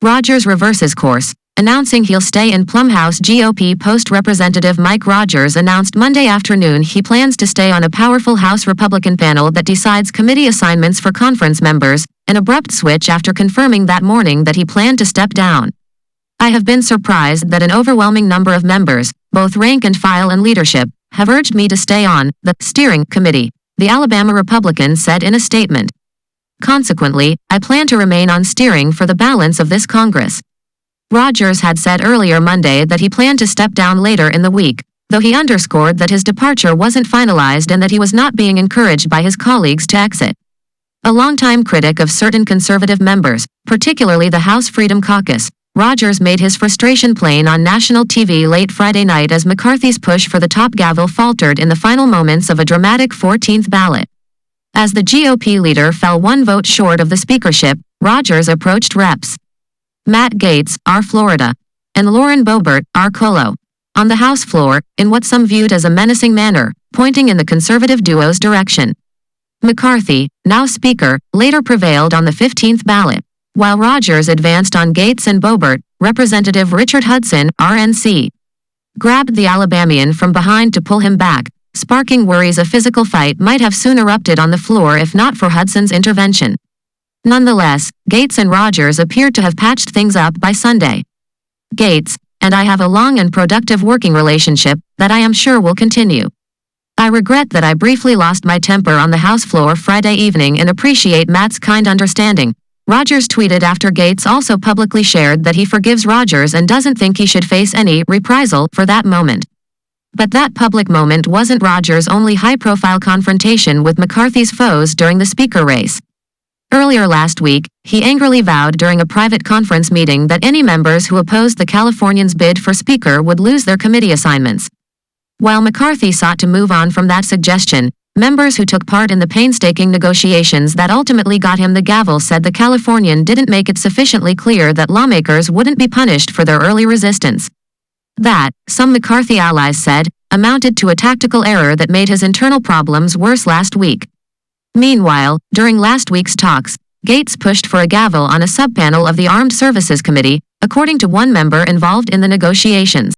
Rogers reverses course, announcing he'll stay in plum. House GOP post Representative Mike Rogers announced Monday afternoon he plans to stay on a powerful House Republican panel that decides committee assignments for conference members, an abrupt switch after confirming that morning that he planned to step down. I have been surprised that an overwhelming number of members, both rank and file and leadership, have urged me to stay on the steering committee, the Alabama Republican said in a statement. Consequently, I plan to remain on steering for the balance of this Congress. Rogers had said earlier Monday that he planned to step down later in the week, though he underscored that his departure wasn't finalized and that he was not being encouraged by his colleagues to exit. A longtime critic of certain conservative members, particularly the House Freedom Caucus, Rogers made his frustration plain on national TV late Friday night as McCarthy's push for the top gavel faltered in the final moments of a dramatic 14th ballot. As the GOP leader fell one vote short of the speakership, Rogers approached Reps. Matt Gaetz, R. Florida, and Lauren Boebert, R. Colo, on the House floor, in what some viewed as a menacing manner, pointing in the conservative duo's direction. McCarthy, now Speaker, later prevailed on the 15th ballot. While Rogers advanced on Gaetz and Boebert, Representative Richard Hudson, RNC, grabbed the Alabamian from behind to pull him back, sparking worries a physical fight might have soon erupted on the floor if not for Hudson's intervention. Nonetheless, Gaetz and Rogers appeared to have patched things up by Sunday. Gaetz and I have a long and productive working relationship that I am sure will continue. I regret that I briefly lost my temper on the House floor Friday evening and appreciate Matt's kind understanding, Rogers tweeted after Gaetz also publicly shared that he forgives Rogers and doesn't think he should face any reprisal for that moment. But that public moment wasn't Rogers' only high-profile confrontation with McCarthy's foes during the speaker race. Earlier last week, he angrily vowed during a private conference meeting that any members who opposed the Californians' bid for speaker would lose their committee assignments. While McCarthy sought to move on from that suggestion, members who took part in the painstaking negotiations that ultimately got him the gavel said the Californian didn't make it sufficiently clear that lawmakers wouldn't be punished for their early resistance. That, some McCarthy allies said, amounted to a tactical error that made his internal problems worse last week. Meanwhile, during last week's talks, Gaetz pushed for a gavel on a subpanel of the Armed Services Committee, according to one member involved in the negotiations.